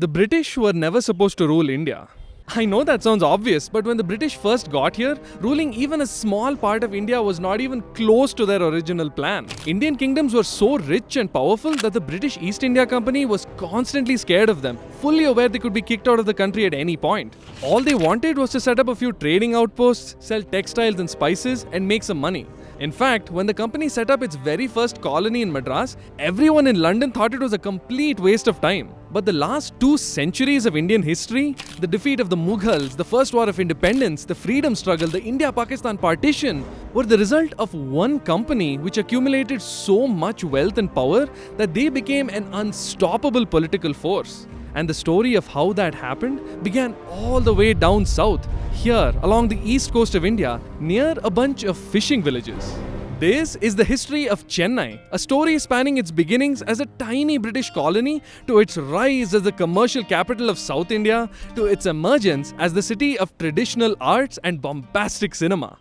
The British were never supposed to rule India. I know that sounds obvious, but when the British first got here, ruling even a small part of India was not even close to their original plan. Indian kingdoms were so rich and powerful that the British East India Company was constantly scared of them, fully aware they could be kicked out of the country at any point. All they wanted was to set up a few trading outposts, sell textiles and spices, and make some money. In fact, when the company set up its very first colony in Madras, everyone in London thought it was a complete waste of time. But the last 2 centuries of Indian history, the defeat of the Mughals, the First War of Independence, the freedom struggle, the India-Pakistan partition, were the result of one company which accumulated so much wealth and power that they became an unstoppable political force. And the story of how that happened began all the way down south, here along the east coast of India, near a bunch of fishing villages. This is the history of Chennai, a story spanning its beginnings as a tiny British colony to its rise as the commercial capital of South India to its emergence as the city of traditional arts and bombastic cinema.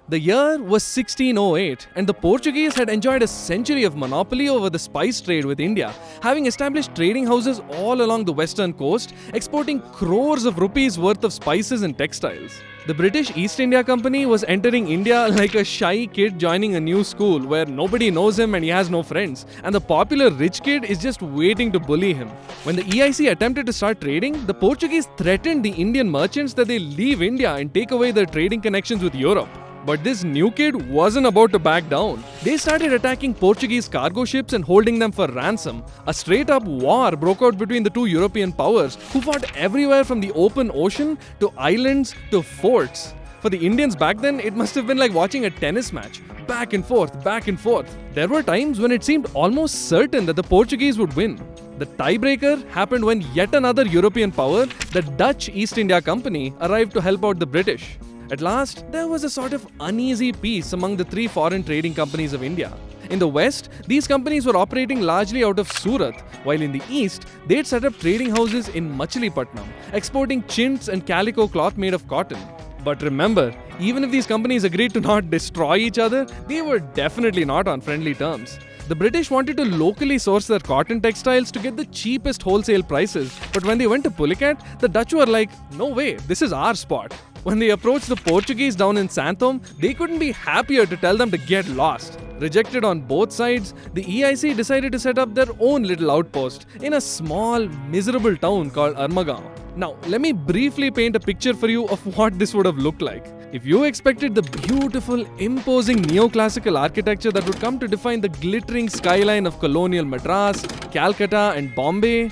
The year was 1608 and the Portuguese had enjoyed a century of monopoly over the spice trade with India, having established trading houses all along the western coast, exporting crores of rupees worth of spices and textiles. The British East India Company was entering India like a shy kid joining a new school where nobody knows him and he has no friends, and the popular rich kid is just waiting to bully him. When the EIC attempted to start trading, the Portuguese threatened the Indian merchants that they leave India and take away their trading connections with Europe. But this new kid wasn't about to back down. They started attacking Portuguese cargo ships and holding them for ransom. A straight-up war broke out between the two European powers, who fought everywhere from the open ocean to islands to forts. For the Indians back then, it must have been like watching a tennis match. Back and forth, back and forth. There were times when it seemed almost certain that the Portuguese would win. The tiebreaker happened when yet another European power, the Dutch East India Company, arrived to help out the British. At last, there was a sort of uneasy peace among the 3 foreign trading companies of India. In the west, these companies were operating largely out of Surat, while in the east, they'd set up trading houses in Machilipatnam, exporting chintz and calico cloth made of cotton. But remember, even if these companies agreed to not destroy each other, they were definitely not on friendly terms. The British wanted to locally source their cotton textiles to get the cheapest wholesale prices, but when they went to Pulicat, the Dutch were like, no way, this is our spot. When they approached the Portuguese down in Santhome, they couldn't be happier to tell them to get lost. Rejected on both sides, the EIC decided to set up their own little outpost in a small, miserable town called Armagaon. Now, let me briefly paint a picture for you of what this would have looked like. If you expected the beautiful, imposing neoclassical architecture that would come to define the glittering skyline of colonial Madras, Calcutta and Bombay,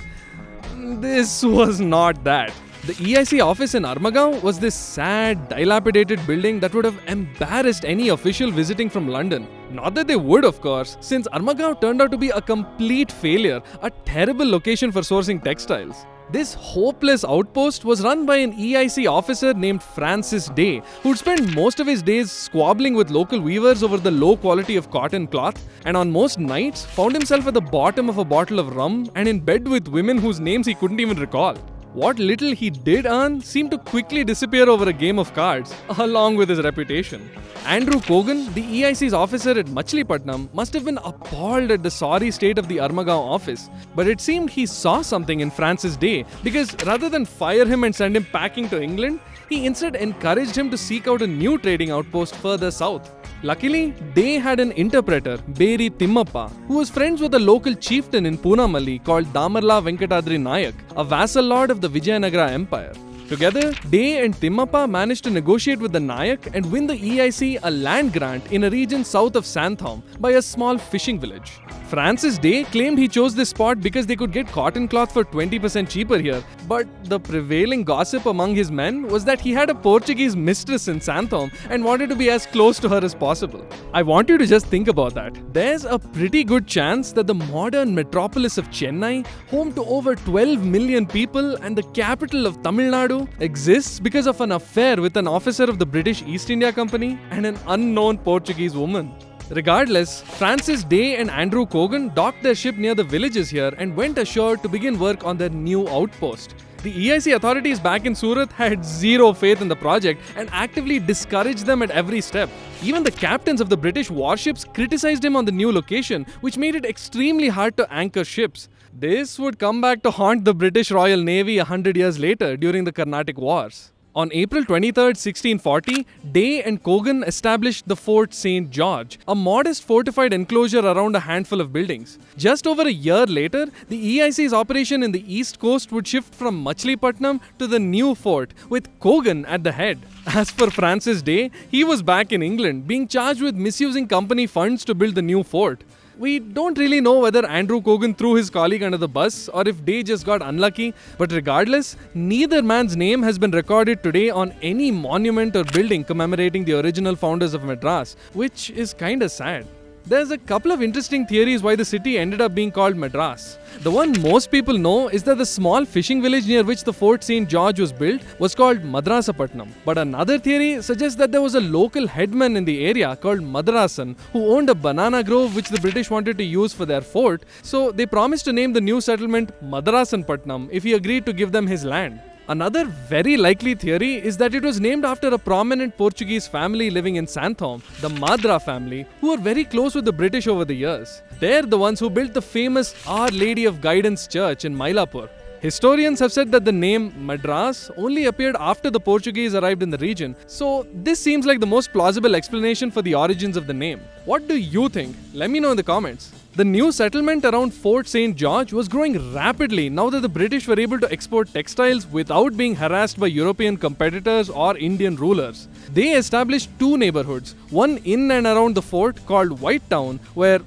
this was not that. The EIC office in Armagaon was this sad, dilapidated building that would have embarrassed any official visiting from London. Not that they would, of course, since Armagaon turned out to be a complete failure, a terrible location for sourcing textiles. This hopeless outpost was run by an EIC officer named Francis Day, who'd spend most of his days squabbling with local weavers over the low quality of cotton cloth, and on most nights found himself at the bottom of a bottle of rum and in bed with women whose names he couldn't even recall. What little he did earn seemed to quickly disappear over a game of cards, along with his reputation. Andrew Cogan, the EIC's officer at Machilipatnam, must have been appalled at the sorry state of the Armagaon office, but it seemed he saw something in Francis Day, because rather than fire him and send him packing to England, he instead encouraged him to seek out a new trading outpost further south. Luckily, Day had an interpreter, Beri Timmappa, who was friends with a local chieftain in Poonamalli called Damarla Venkatadri Nayak, a vassal lord of the Vijayanagara Empire. Together, Day and Timmappa managed to negotiate with the Nayak and win the EIC a land grant in a region south of Santhome by a small fishing village. Francis Day claimed he chose this spot because they could get cotton cloth for 20% cheaper here, but the prevailing gossip among his men was that he had a Portuguese mistress in Santhome and wanted to be as close to her as possible. I want you to just think about that. There's a pretty good chance that the modern metropolis of Chennai, home to over 12 million people and the capital of Tamil Nadu, exists because of an affair with an officer of the British East India Company and an unknown Portuguese woman. Regardless, Francis Day and Andrew Cogan docked their ship near the villages here and went ashore to begin work on their new outpost. The EIC authorities back in Surat had zero faith in the project and actively discouraged them at every step. Even the captains of the British warships criticized him on the new location, which made it extremely hard to anchor ships. This would come back to haunt the British Royal Navy 100 years later during the Carnatic Wars. On April 23, 1640, Day and Cogan established the Fort St. George, a modest fortified enclosure around a handful of buildings. Just over a year later, the EIC's operation in the east coast would shift from Machilipatnam to the new fort, with Cogan at the head. As for Francis Day, he was back in England, being charged with misusing company funds to build the new fort. We don't really know whether Andrew Cogan threw his colleague under the bus or if Day just got unlucky, but regardless, neither man's name has been recorded today on any monument or building commemorating the original founders of Madras, which is kinda sad. There's a couple of interesting theories why the city ended up being called Madras. The one most people know is that the small fishing village near which the Fort St. George was built was called Madrasapatnam. But another theory suggests that there was a local headman in the area called Madrasan who owned a banana grove which the British wanted to use for their fort, so they promised to name the new settlement Madarasanpatnam if he agreed to give them his land. Another very likely theory is that it was named after a prominent Portuguese family living in Santhom, the Madra family, who were very close with the British over the years. They're the ones who built the famous Our Lady of Guidance Church in Mylapore. Historians have said that the name Madras only appeared after the Portuguese arrived in the region, so this seems like the most plausible explanation for the origins of the name. What do you think? Let me know in the comments. The new settlement around Fort St. George was growing rapidly now that the British were able to export textiles without being harassed by European competitors or Indian rulers. They established two neighborhoods, one in and around the fort called White Town, where,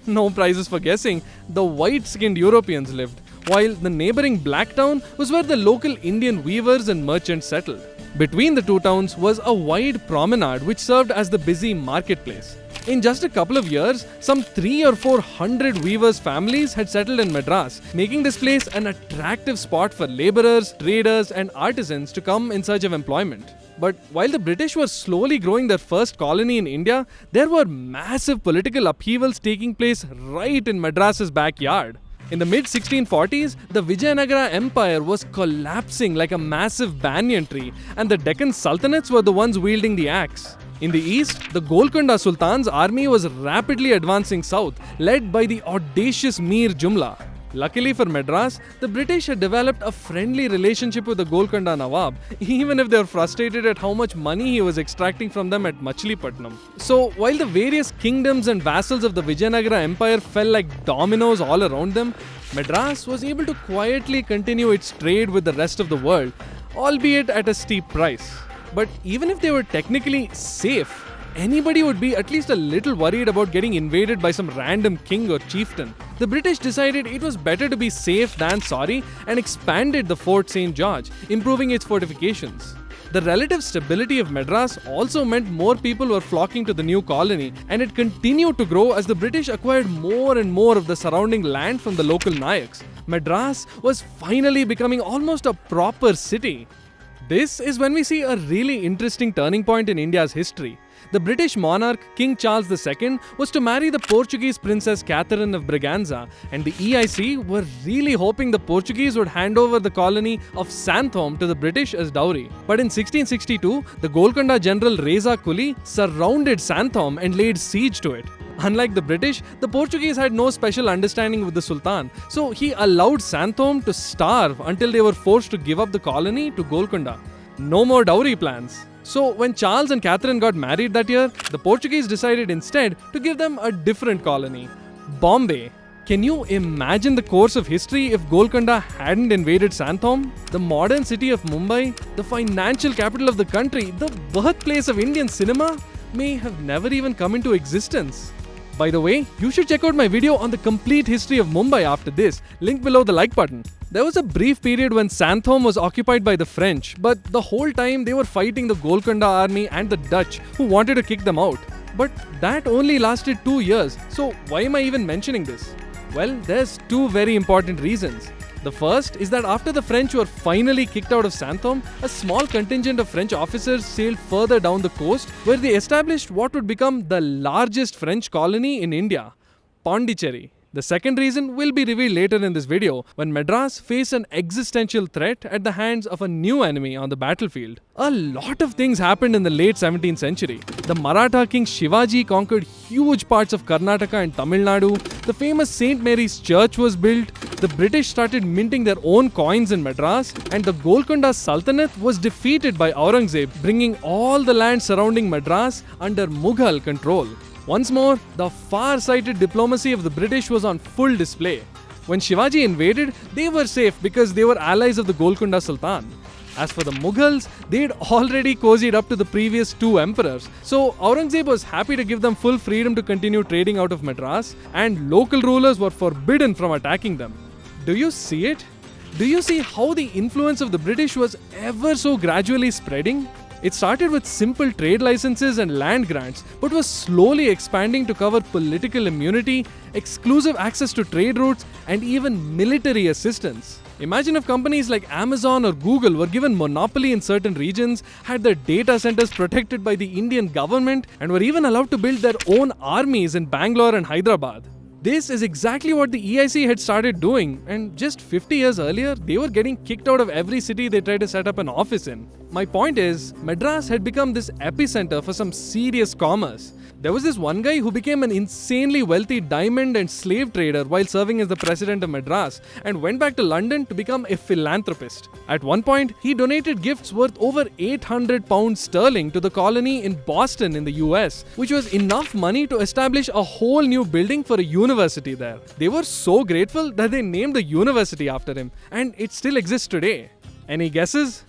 no prizes for guessing, the white-skinned Europeans lived, while the neighboring Black Town was where the local Indian weavers and merchants settled. Between the two towns was a wide promenade which served as the busy marketplace. In just a couple of years, some 300 or 400 weavers' families had settled in Madras, making this place an attractive spot for laborers, traders, and artisans to come in search of employment. But while the British were slowly growing their first colony in India, there were massive political upheavals taking place right in Madras's backyard. In the mid-1640s, the Vijayanagara Empire was collapsing like a massive banyan tree, and the Deccan Sultanates were the ones wielding the axe. In the east, the Golconda Sultan's army was rapidly advancing south, led by the audacious Mir Jumla. Luckily for Madras, the British had developed a friendly relationship with the Golconda Nawab, even if they were frustrated at how much money he was extracting from them at Machilipatnam. So, while the various kingdoms and vassals of the Vijayanagara Empire fell like dominoes all around them, Madras was able to quietly continue its trade with the rest of the world, albeit at a steep price. But even if they were technically safe, anybody would be at least a little worried about getting invaded by some random king or chieftain. The British decided it was better to be safe than sorry and expanded the Fort St. George, improving its fortifications. The relative stability of Madras also meant more people were flocking to the new colony, and it continued to grow as the British acquired more and more of the surrounding land from the local Nayaks. Madras was finally becoming almost a proper city. This is when we see a really interesting turning point in India's history. The British monarch King Charles II was to marry the Portuguese Princess Catherine of Braganza, and the EIC were really hoping the Portuguese would hand over the colony of Santhom to the British as dowry. But in 1662, the Golconda general Reza Kuli surrounded Santhom and laid siege to it. Unlike the British, the Portuguese had no special understanding with the Sultan, so he allowed Santhom to starve until they were forced to give up the colony to Golconda. No more dowry plans. So when Charles and Catherine got married that year, the Portuguese decided instead to give them a different colony, Bombay. Can you imagine the course of history if Golconda hadn't invaded Santhom? The modern city of Mumbai, the financial capital of the country, the birthplace of Indian cinema, may have never even come into existence. By the way, you should check out my video on the complete history of Mumbai after this, link below the like button. There was a brief period when Santhom was occupied by the French, but the whole time they were fighting the Golconda army and the Dutch who wanted to kick them out. But that only lasted 2 years, so why am I even mentioning this? Well, there's two very important reasons. The first is that after the French were finally kicked out of Santhom, a small contingent of French officers sailed further down the coast where they established what would become the largest French colony in India, Pondicherry. The second reason will be revealed later in this video when Madras faced an existential threat at the hands of a new enemy on the battlefield. A lot of things happened in the late 17th century. The Maratha king Shivaji conquered huge parts of Karnataka and Tamil Nadu. The famous St. Mary's Church was built. the British started minting their own coins in Madras, and the Golconda Sultanate was defeated by Aurangzeb, bringing all the land surrounding Madras under Mughal control. Once more, the far-sighted diplomacy of the British was on full display. When Shivaji invaded, they were safe because they were allies of the Golconda Sultan. As for the Mughals, they'd already cozied up to the previous two emperors, so Aurangzeb was happy to give them full freedom to continue trading out of Madras, and local rulers were forbidden from attacking them. Do you see it? Do you see how the influence of the British was ever so gradually spreading? It started with simple trade licenses and land grants, but was slowly expanding to cover political immunity, exclusive access to trade routes, and even military assistance. Imagine if companies like Amazon or Google were given monopoly in certain regions, had their data centers protected by the Indian government, and were even allowed to build their own armies in Bangalore and Hyderabad. This is exactly what the EIC had started doing, and just 50 years earlier, they were getting kicked out of every city they tried to set up an office in. My point is, Madras had become this epicenter for some serious commerce. There was this one guy who became an insanely wealthy diamond and slave trader while serving as the president of Madras, and went back to London to become a philanthropist. At one point, he donated gifts worth over £800 to the colony in Boston in the US, which was enough money to establish a whole new building for a university there. They were so grateful that they named the university after him, and it still exists today. Any guesses?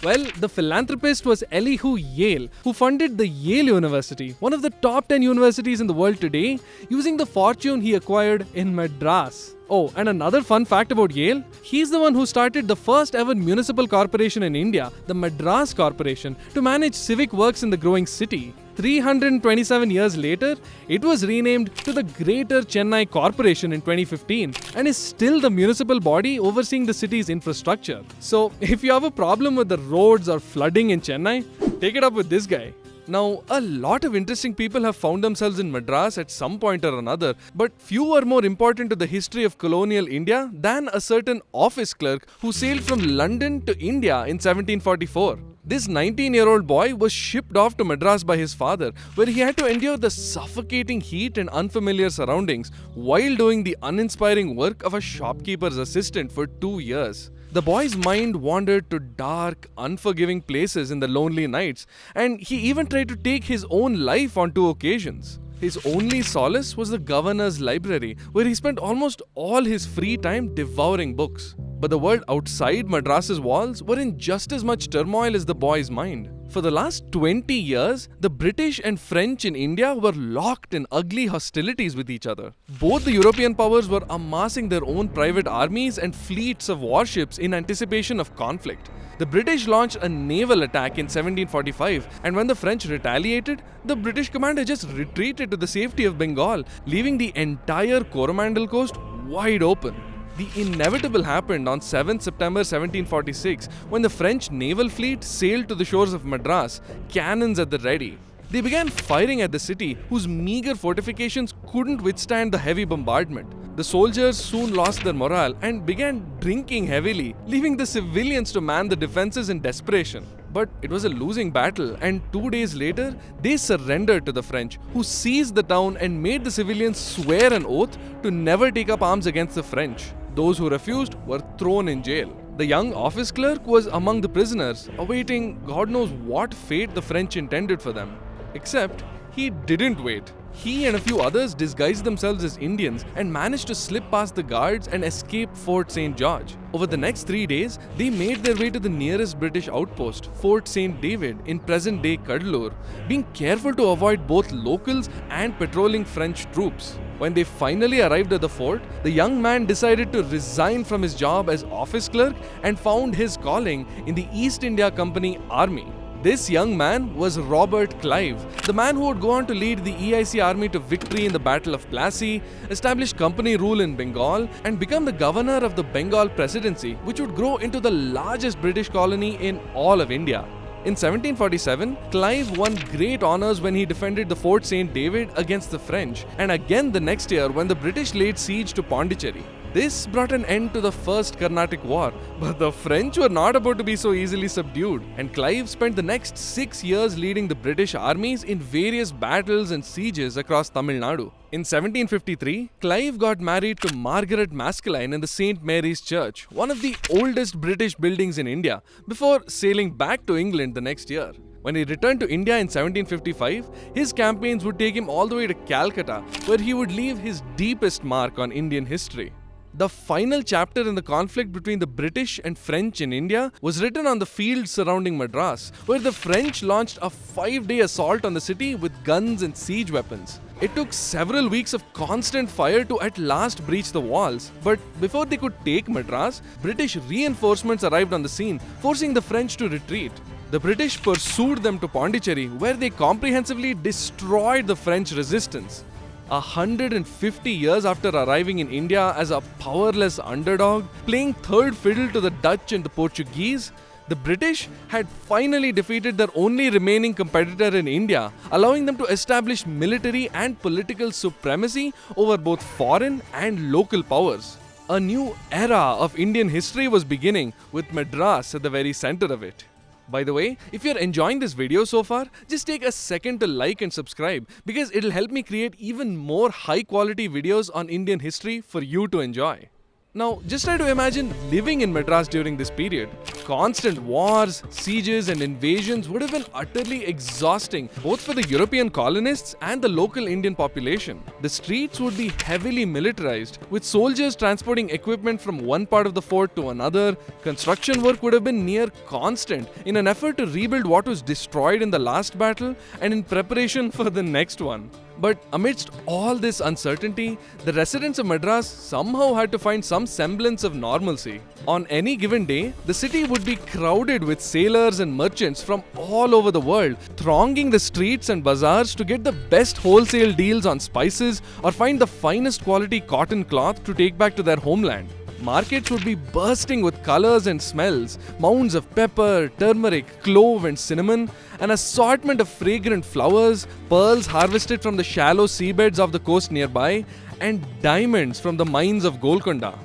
Well, the philanthropist was Elihu Yale, who funded the Yale University, one of the top 10 universities in the world today, using the fortune he acquired in Madras. Oh, and another fun fact about Yale, he's the one who started the first ever municipal corporation in India, the Madras Corporation, to manage civic works in the growing city. 327 years later, it was renamed to the Greater Chennai Corporation in 2015 and is still the municipal body overseeing the city's infrastructure. So, if you have a problem with the roads or flooding in Chennai, take it up with this guy. Now, a lot of interesting people have found themselves in Madras at some point or another, but few are more important to the history of colonial India than a certain office clerk who sailed from London to India in 1744. This 19-year-old boy was shipped off to Madras by his father, where he had to endure the suffocating heat and unfamiliar surroundings while doing the uninspiring work of a shopkeeper's assistant for 2 years. The boy's mind wandered to dark, unforgiving places in the lonely nights, and he even tried to take his own life on 2 occasions. His only solace was the governor's library, where he spent almost all his free time devouring books. But the world outside Madras's walls were in just as much turmoil as the boy's mind. For the last 20 years, the British and French in India were locked in ugly hostilities with each other. Both the European powers were amassing their own private armies and fleets of warships in anticipation of conflict. The British launched a naval attack in 1745, and when the French retaliated, the British commander just retreated to the safety of Bengal, leaving the entire Coromandel coast wide open. The inevitable happened on 7 September 1746 when the French naval fleet sailed to the shores of Madras, cannons at the ready. They began firing at the city, whose meager fortifications couldn't withstand the heavy bombardment. The soldiers soon lost their morale and began drinking heavily, leaving the civilians to man the defenses in desperation. But it was a losing battle, and 2 days later, they surrendered to the French, who seized the town and made the civilians swear an oath to never take up arms against the French. Those who refused were thrown in jail. The young office clerk was among the prisoners, awaiting God knows what fate the French intended for them. Except, he didn't wait. He and a few others disguised themselves as Indians and managed to slip past the guards and escape Fort St. George. Over the next 3 days, they made their way to the nearest British outpost, Fort St. David in present-day Cuddalore, being careful to avoid both locals and patrolling French troops. When they finally arrived at the fort, the young man decided to resign from his job as office clerk and found his calling in the East India Company Army. This young man was Robert Clive, the man who would go on to lead the EIC army to victory in the Battle of Plassey, establish company rule in Bengal, and become the governor of the Bengal Presidency, which would grow into the largest British colony in all of India. In 1747, Clive won great honours when he defended the Fort St. David against the French, and again the next year when the British laid siege to Pondicherry. This brought an end to the First Carnatic War, but the French were not about to be so easily subdued, and Clive spent the next 6 years leading the British armies in various battles and sieges across Tamil Nadu. In 1753, Clive got married to Margaret Maskelyne in the St. Mary's Church, one of the oldest British buildings in India, before sailing back to England the next year. When he returned to India in 1755, his campaigns would take him all the way to Calcutta, where he would leave his deepest mark on Indian history. The final chapter in the conflict between the British and French in India was written on the fields surrounding Madras, where the French launched a 5-day assault on the city with guns and siege weapons. It took several weeks of constant fire to at last breach the walls, but before they could take Madras, British reinforcements arrived on the scene, forcing the French to retreat. The British pursued them to Pondicherry, where they comprehensively destroyed the French resistance. 150 years after arriving in India as a powerless underdog, playing third fiddle to the Dutch and the Portuguese, the British had finally defeated their only remaining competitor in India, allowing them to establish military and political supremacy over both foreign and local powers. A new era of Indian history was beginning, with Madras at the very center of it. By the way, if you're enjoying this video so far, just take a second to like and subscribe, because it'll help me create even more high quality videos on Indian history for you to enjoy. Now, just try to imagine living in Madras during this period. Constant wars, sieges and invasions would have been utterly exhausting, both for the European colonists and the local Indian population. The streets would be heavily militarized, with soldiers transporting equipment from one part of the fort to another. Construction work would have been near constant in an effort to rebuild what was destroyed in the last battle and in preparation for the next one. But amidst all this uncertainty, the residents of Madras somehow had to find some semblance of normalcy. On any given day, the city would be crowded with sailors and merchants from all over the world, thronging the streets and bazaars to get the best wholesale deals on spices or find the finest quality cotton cloth to take back to their homeland. Markets would be bursting with colors and smells, mounds of pepper, turmeric, clove and cinnamon, an assortment of fragrant flowers, pearls harvested from the shallow seabeds of the coast nearby, and diamonds from the mines of Golconda.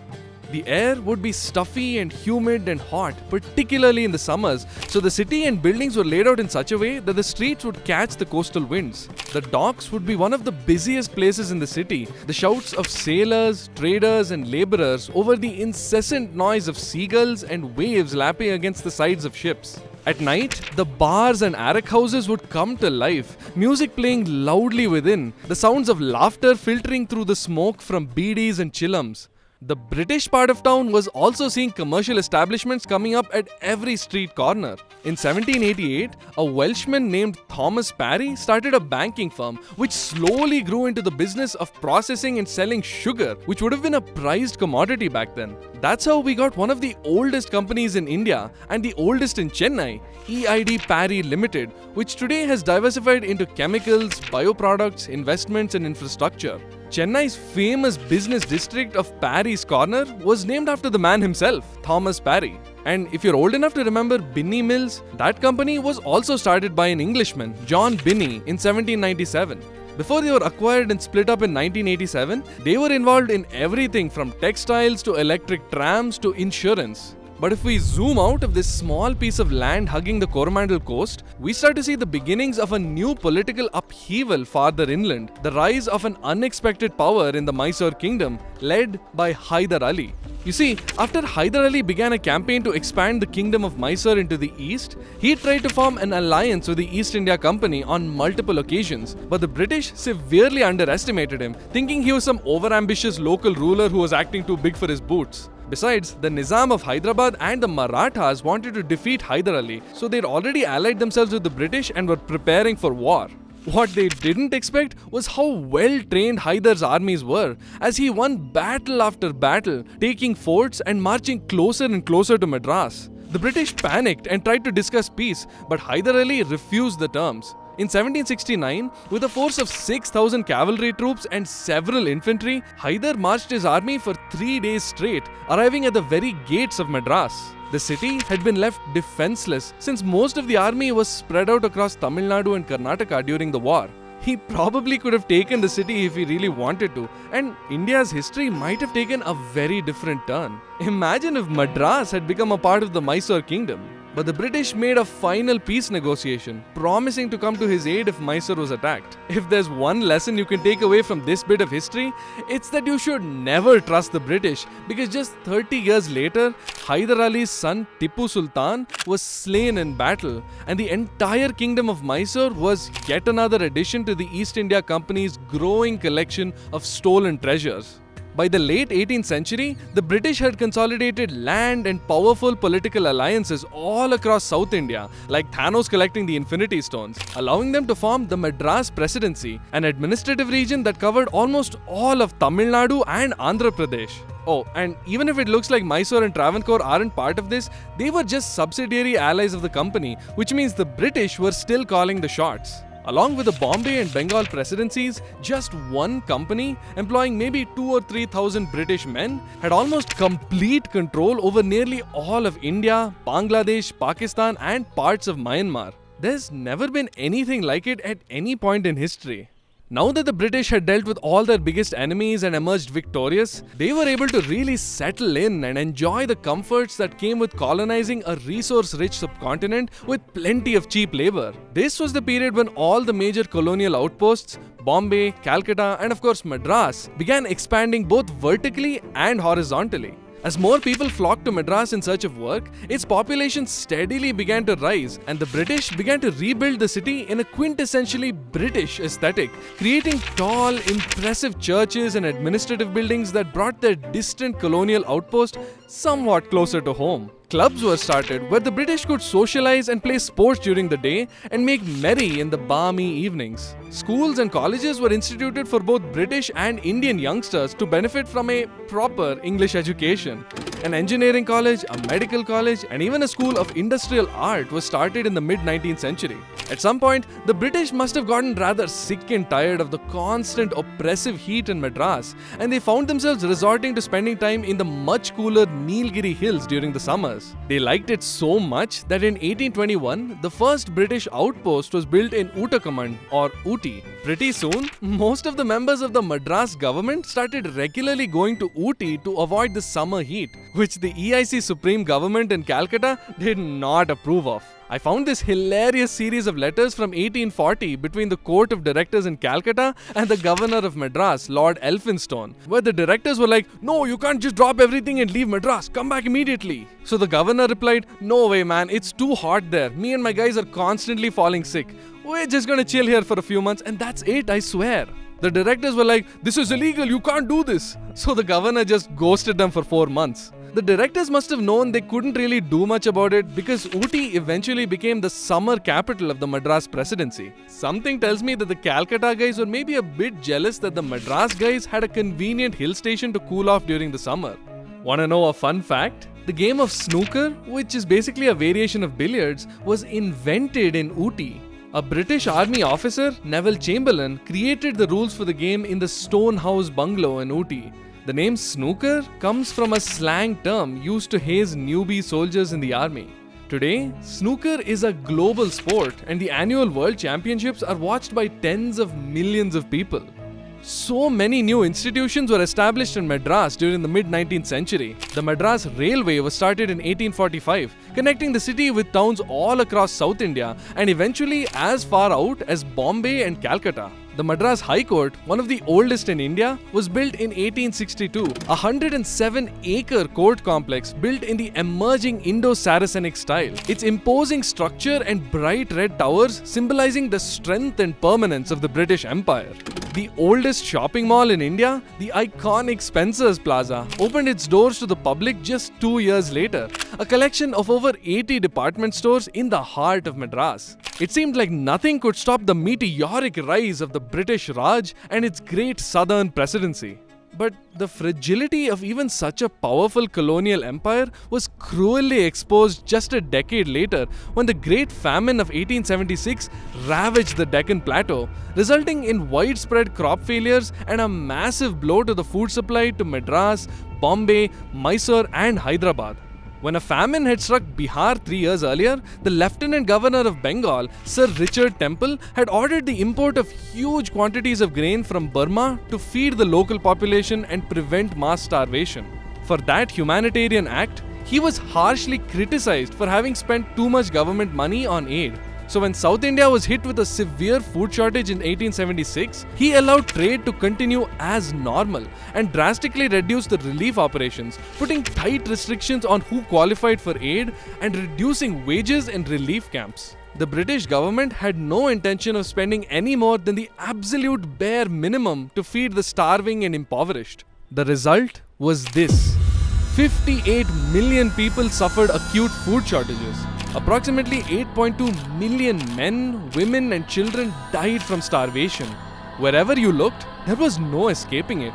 The air would be stuffy and humid and hot, particularly in the summers, so the city and buildings were laid out in such a way that the streets would catch the coastal winds. The docks would be one of the busiest places in the city. The shouts of sailors, traders and laborers over the incessant noise of seagulls and waves lapping against the sides of ships. At night, the bars and arak houses would come to life, music playing loudly within, the sounds of laughter filtering through the smoke from beedis and chillums. The British part of town was also seeing commercial establishments coming up at every street corner. In 1788, a Welshman named Thomas Parry started a banking firm which slowly grew into the business of processing and selling sugar, which would have been a prized commodity back then. That's how we got one of the oldest companies in India and the oldest in Chennai, EID Parry Limited, which today has diversified into chemicals, bioproducts, investments and infrastructure. Chennai's famous business district of Parry's Corner was named after the man himself, Thomas Parry. And if you're old enough to remember Binney Mills, that company was also started by an Englishman, John Binney, in 1797. Before they were acquired and split up in 1987, they were involved in everything from textiles to electric trams to insurance. But if we zoom out of this small piece of land hugging the Coromandel coast, we start to see the beginnings of a new political upheaval farther inland, the rise of an unexpected power in the Mysore kingdom, led by Hyder Ali. You see, after Hyder Ali began a campaign to expand the kingdom of Mysore into the east, he tried to form an alliance with the East India Company on multiple occasions, but the British severely underestimated him, thinking he was some overambitious local ruler who was acting too big for his boots. Besides, the Nizam of Hyderabad and the Marathas wanted to defeat Hyder Ali, so they'd already allied themselves with the British and were preparing for war. What they didn't expect was how well trained Hyder's armies were, as he won battle after battle, taking forts and marching closer and closer to Madras. The British panicked and tried to discuss peace, but Hyder Ali refused the terms. In 1769, with a force of 6,000 cavalry troops and several infantry, Hyder marched his army for 3 days straight, arriving at the very gates of Madras. The city had been left defenseless since most of the army was spread out across Tamil Nadu and Karnataka during the war. He probably could have taken the city if he really wanted to, and India's history might have taken a very different turn. Imagine if Madras had become a part of the Mysore kingdom. But the British made a final peace negotiation, promising to come to his aid if Mysore was attacked. If there's one lesson you can take away from this bit of history, it's that you should never trust the British, because just 30 years later, Hyder Ali's son Tipu Sultan was slain in battle, and the entire kingdom of Mysore was yet another addition to the East India Company's growing collection of stolen treasures. By the late 18th century, the British had consolidated land and powerful political alliances all across South India, like Thanos collecting the Infinity Stones, allowing them to form the Madras Presidency, an administrative region that covered almost all of Tamil Nadu and Andhra Pradesh. Oh, and even if it looks like Mysore and Travancore aren't part of this, they were just subsidiary allies of the company, which means the British were still calling the shots. Along with the Bombay and Bengal presidencies, just one company, employing maybe 2,000 or 3,000 British men, had almost complete control over nearly all of India, Bangladesh, Pakistan, and parts of Myanmar. There's never been anything like it at any point in history. Now that the British had dealt with all their biggest enemies and emerged victorious, they were able to really settle in and enjoy the comforts that came with colonizing a resource-rich subcontinent with plenty of cheap labor. This was the period when all the major colonial outposts, Bombay, Calcutta, and of course Madras, began expanding both vertically and horizontally. As more people flocked to Madras in search of work, its population steadily began to rise, and the British began to rebuild the city in a quintessentially British aesthetic, creating tall, impressive churches and administrative buildings that brought their distant colonial outpost somewhat closer to home. Clubs were started where the British could socialize and play sports during the day and make merry in the balmy evenings. Schools and colleges were instituted for both British and Indian youngsters to benefit from a proper English education. An engineering college, a medical college, and even a school of industrial art was started in the mid-19th century. At some point, the British must have gotten rather sick and tired of the constant oppressive heat in Madras, and they found themselves resorting to spending time in the much cooler Nilgiri Hills during the summers. They liked it so much that in 1821, the first British outpost was built in Uttakamand, or Ooty. Pretty soon, most of the members of the Madras government started regularly going to Ooty to avoid the summer heat, which the EIC Supreme Government in Calcutta did not approve of. I found this hilarious series of letters from 1840 between the Court of Directors in Calcutta and the Governor of Madras, Lord Elphinstone, where the directors were like, "No, you can't just drop everything and leave Madras, come back immediately." So the governor replied, "No way man, it's too hot there. Me and my guys are constantly falling sick. We're just gonna chill here for a few months and that's it, I swear." The directors were like, "This is illegal, you can't do this." So the governor just ghosted them for 4 months. The directors must have known they couldn't really do much about it because Ooty eventually became the summer capital of the Madras Presidency. Something tells me that the Calcutta guys were maybe a bit jealous that the Madras guys had a convenient hill station to cool off during the summer. Wanna know a fun fact? The game of snooker, which is basically a variation of billiards, was invented in Ooty. A British Army officer, Neville Chamberlain, created the rules for the game in the Stone House bungalow in Ooty. The name snooker comes from a slang term used to haze newbie soldiers in the army. Today, snooker is a global sport and the annual World Championships are watched by tens of millions of people. So many new institutions were established in Madras during the mid-19th century. The Madras Railway was started in 1845, connecting the city with towns all across South India and eventually as far out as Bombay and Calcutta. The Madras High Court, one of the oldest in India, was built in 1862, a 107-acre court complex built in the emerging Indo-Saracenic style. Its imposing structure and bright red towers symbolizing the strength and permanence of the British Empire. The oldest shopping mall in India, the iconic Spencer's Plaza, opened its doors to the public just 2 years later, a collection of over 80 department stores in the heart of Madras. It seemed like nothing could stop the meteoric rise of the British Raj and its great southern presidency. But the fragility of even such a powerful colonial empire was cruelly exposed just a decade later when the Great Famine of 1876 ravaged the Deccan Plateau, resulting in widespread crop failures and a massive blow to the food supply to Madras, Bombay, Mysore and Hyderabad. When a famine had struck Bihar 3 years earlier, the Lieutenant Governor of Bengal, Sir Richard Temple, had ordered the import of huge quantities of grain from Burma to feed the local population and prevent mass starvation. For that humanitarian act, he was harshly criticized for having spent too much government money on aid. So when South India was hit with a severe food shortage in 1876, he allowed trade to continue as normal and drastically reduced the relief operations, putting tight restrictions on who qualified for aid and reducing wages in relief camps. The British government had no intention of spending any more than the absolute bare minimum to feed the starving and impoverished. The result was this: 58 million people suffered acute food shortages. Approximately 8.2 million men, women and children died from starvation. Wherever you looked, there was no escaping it.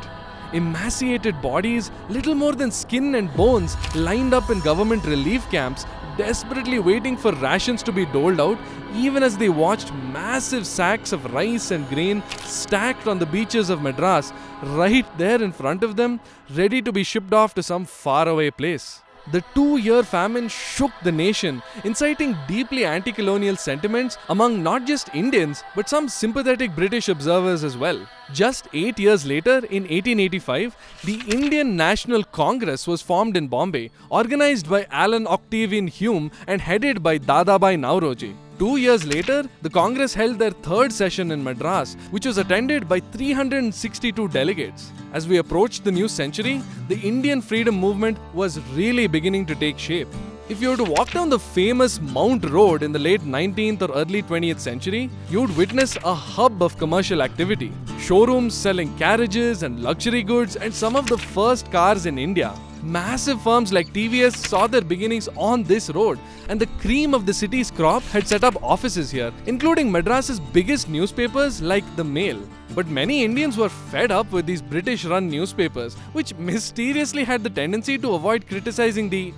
Emaciated bodies, little more than skin and bones, lined up in government relief camps, desperately waiting for rations to be doled out, even as they watched massive sacks of rice and grain stacked on the beaches of Madras, right there in front of them, ready to be shipped off to some faraway place. The 2-year famine shook the nation, inciting deeply anti-colonial sentiments among not just Indians but some sympathetic British observers as well. Just 8 years later, in 1885, the Indian National Congress was formed in Bombay, organized by Alan Octavian Hume and headed by Dadabhai Naoroji. 2 years later, the Congress held their third session in Madras, which was attended by 362 delegates. As we approached the new century, the Indian freedom movement was really beginning to take shape. If you were to walk down the famous Mount Road in the late 19th or early 20th century, you'd witness a hub of commercial activity. Showrooms selling carriages and luxury goods and some of the first cars in India. Massive firms like TVS saw their beginnings on this road, and the cream of the city's crop had set up offices here, including Madras's biggest newspapers like The Mail. But many Indians were fed up with these British-run newspapers, which mysteriously had the tendency to avoid criticizing the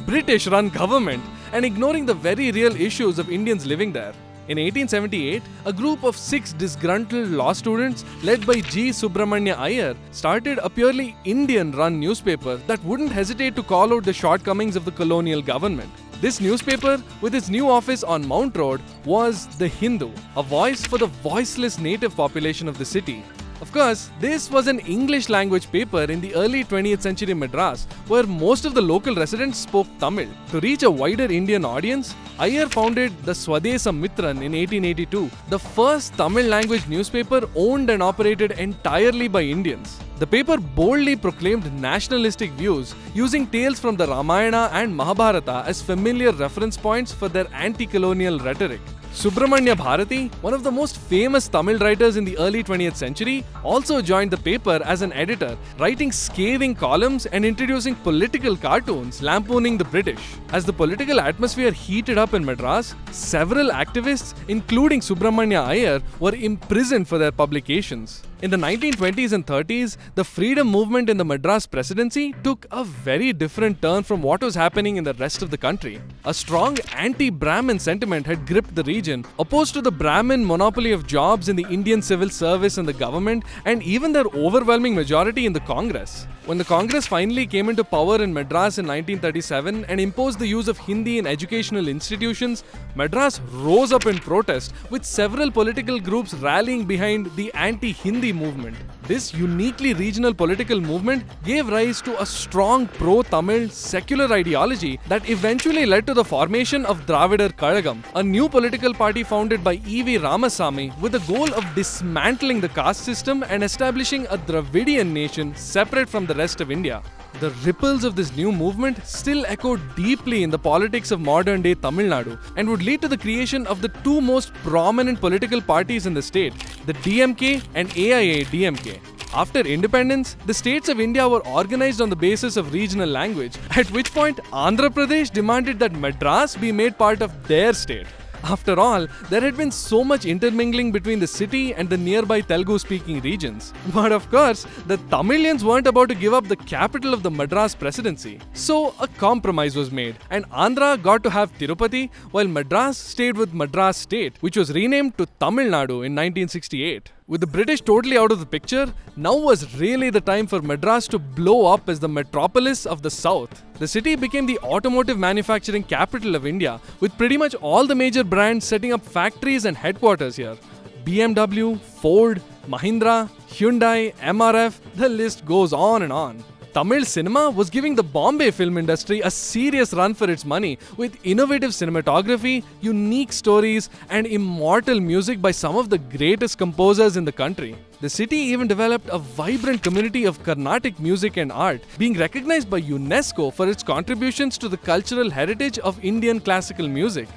British-run government and ignoring the very real issues of Indians living there. In 1878, a group of 6 disgruntled law students led by G. Subramanya Iyer started a purely Indian-run newspaper that wouldn't hesitate to call out the shortcomings of the colonial government. This newspaper, with its new office on Mount Road, was The Hindu, a voice for the voiceless native population of the city. Of course, this was an English language paper in the early 20th century Madras, where most of the local residents spoke Tamil. To reach a wider Indian audience, Iyer founded the Swadesa Mitran in 1882, the first Tamil language newspaper owned and operated entirely by Indians. The paper boldly proclaimed nationalistic views, using tales from the Ramayana and Mahabharata as familiar reference points for their anti-colonial rhetoric. Subramanya Bharati, one of the most famous Tamil writers in the early 20th century, also joined the paper as an editor, writing scathing columns and introducing political cartoons lampooning the British. As the political atmosphere heated up in Madras, several activists, including Subramanya Iyer, were imprisoned for their publications. In the 1920s and 30s, the freedom movement in the Madras Presidency took a very different turn from what was happening in the rest of the country. A strong anti-Brahmin sentiment had gripped the region, opposed to the Brahmin monopoly of jobs in the Indian civil service and the government, and even their overwhelming majority in the Congress. When the Congress finally came into power in Madras in 1937 and imposed the use of Hindi in educational institutions, Madras rose up in protest, with several political groups rallying behind the anti-Hindi movement. This uniquely regional political movement gave rise to a strong pro-Tamil secular ideology that eventually led to the formation of Dravidar Kazhagam, a new political party founded by E.V. Ramasamy with the goal of dismantling the caste system and establishing a Dravidian nation separate from the rest of India. The ripples of this new movement still echoed deeply in the politics of modern-day Tamil Nadu and would lead to the creation of the two most prominent political parties in the state, the DMK and AIA-DMK. After independence, the states of India were organized on the basis of regional language, at which point Andhra Pradesh demanded that Madras be made part of their state. After all, there had been so much intermingling between the city and the nearby Telugu-speaking regions. But of course, the Tamilians weren't about to give up the capital of the Madras Presidency. So a compromise was made, and Andhra got to have Tirupati, while Madras stayed with Madras State, which was renamed to Tamil Nadu in 1968. With the British totally out of the picture, now was really the time for Madras to blow up as the metropolis of the south. The city became the automotive manufacturing capital of India, with pretty much all the major brands setting up factories and headquarters here. BMW, Ford, Mahindra, Hyundai, MRF, the list goes on and on. Tamil cinema was giving the Bombay film industry a serious run for its money with innovative cinematography, unique stories, and immortal music by some of the greatest composers in the country. The city even developed a vibrant community of Carnatic music and art, being recognized by UNESCO for its contributions to the cultural heritage of Indian classical music.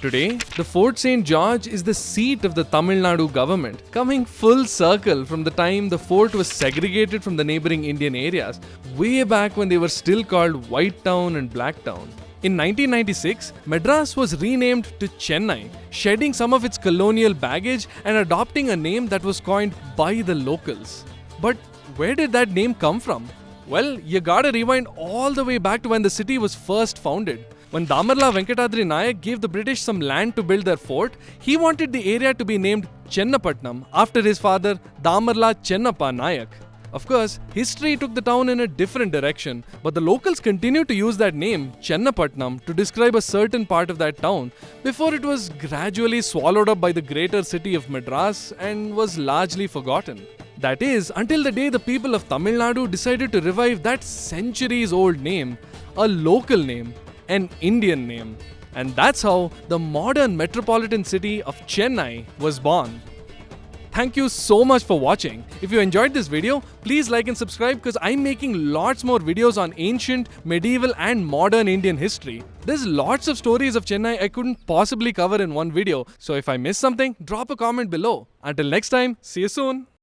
Today, the Fort St. George is the seat of the Tamil Nadu government, coming full circle from the time the fort was segregated from the neighboring Indian areas, way back when they were still called White Town and Black Town. In 1996, Madras was renamed to Chennai, shedding some of its colonial baggage and adopting a name that was coined by the locals. But where did that name come from? Well, you gotta rewind all the way back to when the city was first founded. When Damarla Venkatadri Nayak gave the British some land to build their fort, he wanted the area to be named Chennapatnam after his father Damarla Chennappa Nayak. Of course, history took the town in a different direction, but the locals continued to use that name, Chennapatnam, to describe a certain part of that town before it was gradually swallowed up by the greater city of Madras and was largely forgotten. That is, until the day the people of Tamil Nadu decided to revive that centuries-old name, a local name, an Indian name. And that's how the modern metropolitan city of Chennai was born. Thank you so much for watching. If you enjoyed this video, please like and subscribe because I'm making lots more videos on ancient, medieval and modern Indian history. There's lots of stories of Chennai I couldn't possibly cover in one video, so if I missed something, drop a comment below. Until next time, see you soon.